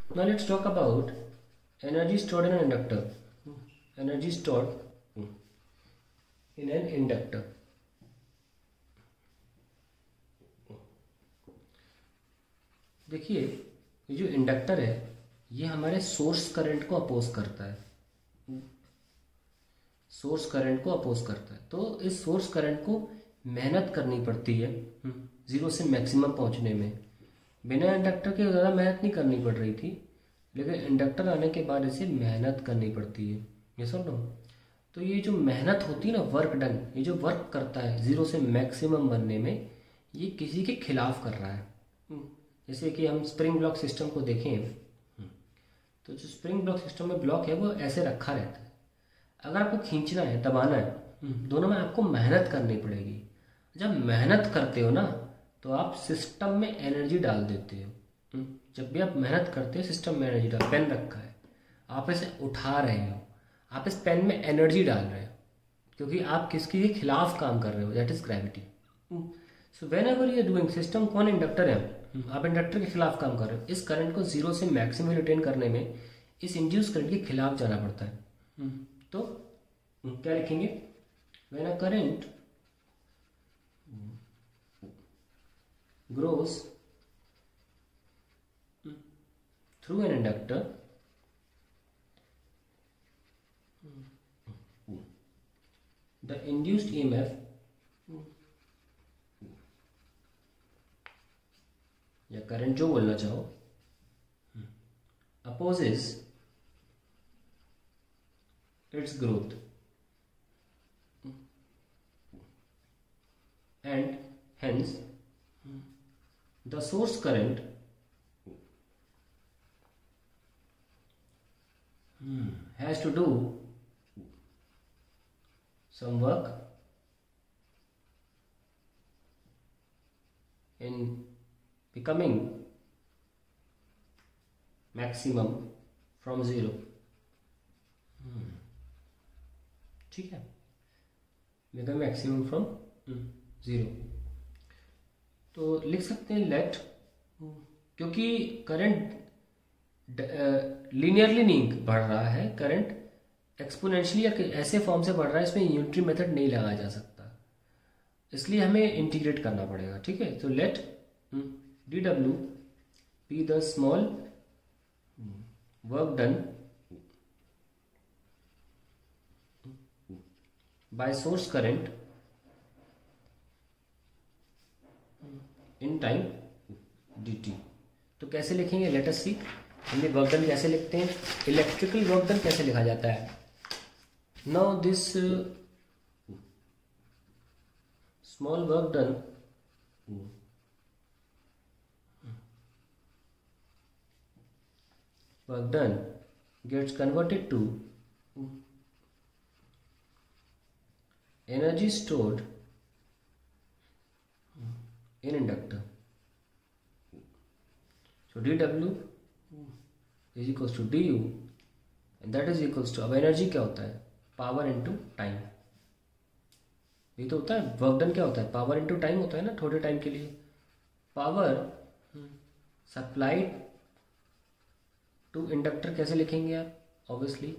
Now let's talk about energy stored in an inductor. Energy stored in an inductor. देखिए ये जो inductor है ये हमारे सोर्स करंट को अपोज करता है, सोर्स करंट को अपोज करता है। तो इस सोर्स करंट को मेहनत करनी पड़ती है जीरो से मैक्सिमम पहुंचने में। बिना इंडक्टर के ज़्यादा मेहनत नहीं करनी पड़ रही थी, लेकिन इंडक्टर आने के बाद इसे मेहनत करनी पड़ती है। ये सुन लो, तो ये जो मेहनत होती है ना, वर्क डन, ये जो वर्क करता है जीरो से मैक्सिमम बनने में, ये किसी के खिलाफ कर रहा है। जैसे कि हम स्प्रिंग ब्लॉक सिस्टम को देखें तो जो स्प्रिंग ब्लॉक सिस्टम में ब्लॉक है वो ऐसे रखा रहता है। अगर आपको खींचना है, दबाना है, दोनों में आपको मेहनत करनी पड़ेगी। जब मेहनत करते हो ना तो आप सिस्टम में एनर्जी डाल देते हो। जब भी आप मेहनत करते हो सिस्टम में एनर्जी डाल, पेन रखा है, आप इसे उठा रहे हो, आप इस पेन में एनर्जी डाल रहे हो, क्योंकि आप किसके खिलाफ काम कर रहे हो, that is gravity. So whenever you are doing, system कौन इंडक्टर है, आप इंडक्टर के खिलाफ काम कर रहे हो। इस करंट को जीरो से मैक्सिमम रिटेन करने में इस इंड्यूस करंट के खिलाफ जाना पड़ता है। तो क्या लिखेंगे, when a current grows through an inductor, the induced EMF या करंट जो बोलना चाहो, opposes its growth and hence the source current has to do some work in becoming maximum from zero। ठीक है, become maximum from zero। तो लिख सकते हैं लेट, क्योंकि करंट लीनियरली नहीं बढ़ रहा है, करंट एक्सपोनेंशियली या ऐसे फॉर्म से बढ़ रहा है, इसमें यूनिटरी मेथड नहीं लगाया जा सकता, इसलिए हमें इंटीग्रेट करना पड़ेगा। ठीक है, तो लेट डी डब्ल्यू be the small work done by source current in time dt। तो कैसे लिखेंगे, लेट अस सी। हमने वर्क डन कैसे लिखते हैं, इलेक्ट्रिकल वर्क डन कैसे लिखा जाता है। Now this small work done gets converted to energy stored in inductor। So dW is equals to du and that is equals to, अब एनर्जी क्या होता है, पावर इनटू टाइम। ये तो होता है वर्क डन, क्या होता है, पावर इनटू टाइम होता है ना, थोड़े टाइम के लिए। पावर सप्लाइड टू इंडक्टर कैसे लिखेंगे आप, obviously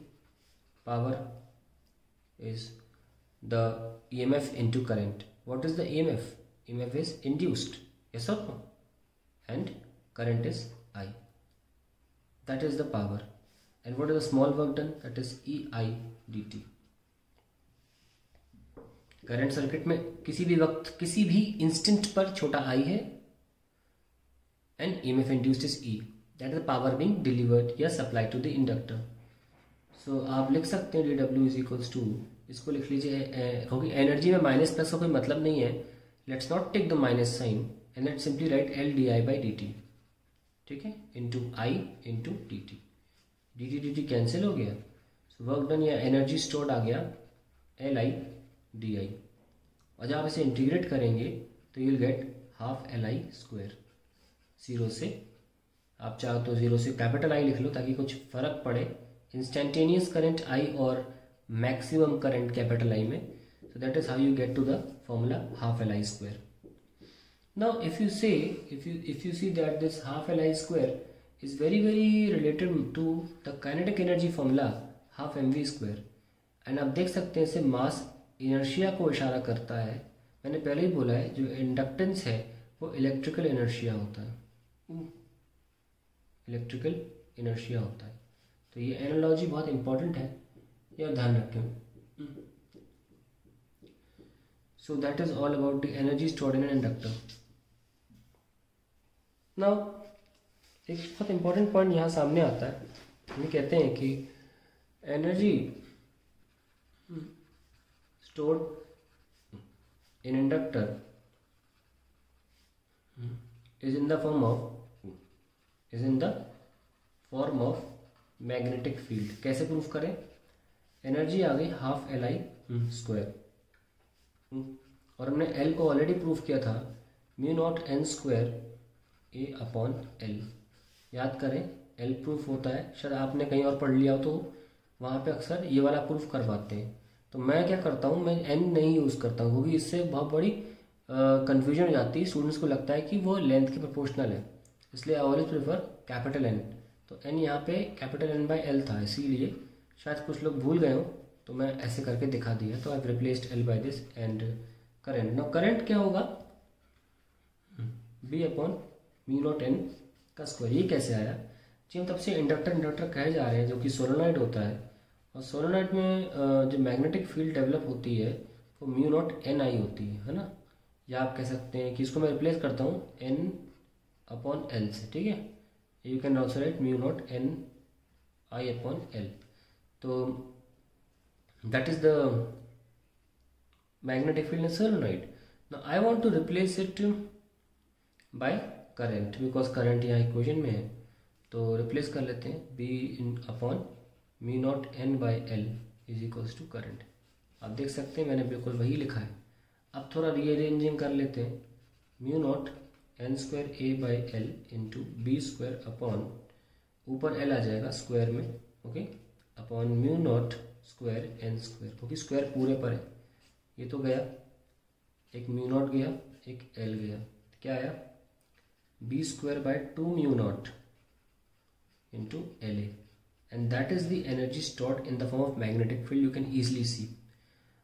power is the EMF into current. What is the EMF? EMF is induced, yes or no, and current is I, that is the power। and what is the small work done, that is EI dt। Current circuit में किसी भी वक्त किसी भी instant पर छोटा I है, and EMF induced is E, that is the power being delivered या supplied to the inductor। so आप लिख सकते हैं dW is equals to, इसको लिख लीजिए, क्योंकि एनर्जी में माइनस प्लस का कोई मतलब नहीं है, let's not take the minus sign and let's simply write L di by dt। ठीक है, into I into dt, dt dt cancel हो गया, so वर्क डन या एनर्जी स्टोर्ड आ गया Li di। और जब आप इसे इंटीग्रेट करेंगे तो you'll get half Li square. Zero से आप चाहो तो जीरो से कैपिटल I लिख लो ताकि कुछ फर्क पड़े, इंस्टेंटेनियस करंट I और मैक्सिमम करंट कैपिटल I में। So that is how you get to the formula half Li square। Now if you say, if you see that this half Li square is very very related to the kinetic energy formula half mv²। And आप देख सकते हैं इसे मास inertia को इशारा करता है। मैंने पहले ही बोला है जो इंडक्टेंस है वो इलेक्ट्रिकल इनर्शिया होता है, इलेक्ट्रिकल इनर्शिया होता है। तो ये एनालॉजी बहुत इंपॉर्टेंट है, यह ध्यान रखें। So that is all about the energy stored in an inductor. Now एक बहुत इंपॉर्टेंट पॉइंट यहाँ सामने आता है। हम कहते हैं कि energy stored in inductor is in the form of magnetic field। कैसे प्रूफ करें? एनर्जी आ गई हाफ LI स्क्वायर, और हमने L को ऑलरेडी प्रूफ किया था mu not N square A upon L। याद करें L प्रूफ होता है, शायद आपने कहीं और पढ़ लिया हो तो वहाँ पे अक्सर ये वाला प्रूफ करवाते हैं। तो मैं क्या करता हूँ, मैं N नहीं यूज़ करता हूँ क्योंकि इससे बहुत बड़ी कन्फ्यूजन हो जाती है। स्टूडेंट्स को लगता है कि वो लेंथ के प्रोपोर्शनल है, इसलिए I always prefer capital N। तो N यहाँ पे कैपिटल N/L था, इसीलिए शायद कुछ लोग भूल गए हो, तो मैं ऐसे करके दिखा दिया। तो I replaced L by this and current. Now current क्या होगा? B upon mu not N का स्क्वायर। ये कैसे आया जी? हम तब से इंडक्टर कहे जा रहे हैं, जो कि सोलेनॉइड होता है, और सोलेनॉइड में जो मैग्नेटिक फील्ड डेवलप होती है वो म्यू नॉट NI होती है ना। या आप कह सकते हैं कि इसको मैं रिप्लेस करता हूँ N अपॉन L से, ठीक है। You can also write mu naught NI upon L। तो that is the magnetic field in solenoid. Now I want to replace it by current, because current यहाँ इक्वेशन में है। तो रिप्लेस कर लेते हैं B in upon mu naught N/L is equals to current. आप देख सकते हैं मैंने बिल्कुल वही लिखा है। अब थोड़ा रीअरेंजिंग कर लेते हैं। Mu not N square A/L into B square upon, ऊपर L आ जाएगा स्क्वायर में, okay, upon mu not square N square, क्योंकि स्क्वायर पूरे पर है। ये तो गया, एक म्यू नॉट गया, एक L गया, क्या आया? B square by 2 mu naught into LA, and that is the energy stored in the form of magnetic field, you can easily see।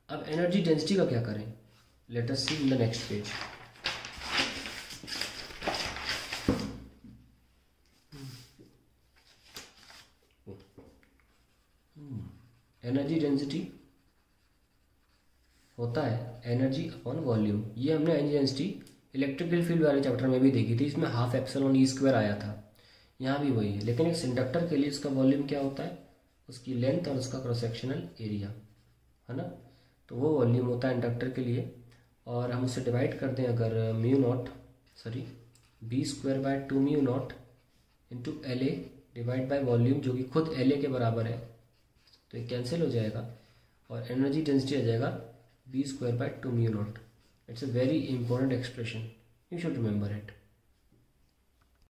अब एनर्जी डेंसिटी का क्या करें? Let us see in the next page. Energy density होता है energy upon volume. ये हमने energy density electrical field वाले chapter में भी देखी थी, इसमें हाफ एप्सिलॉन E स्क्वायर आया था। यहाँ भी वही है, लेकिन एक इंडक्टर के लिए इसका वॉल्यूम क्या होता है? उसकी लेंथ और उसका क्रॉस सेक्शनल एरिया, है ना। तो वो वॉल्यूम होता है इंडक्टर के लिए, और हम उसे डिवाइड कर दें अगर B square by 2 mu naught into LA divide by volume, जो कि खुद LA के बराबर है, तो ये कैंसिल हो जाएगा और एनर्जी डेंसिटी आ जाएगा B square by 2 mu naught. It's a very important expression, you should remember it.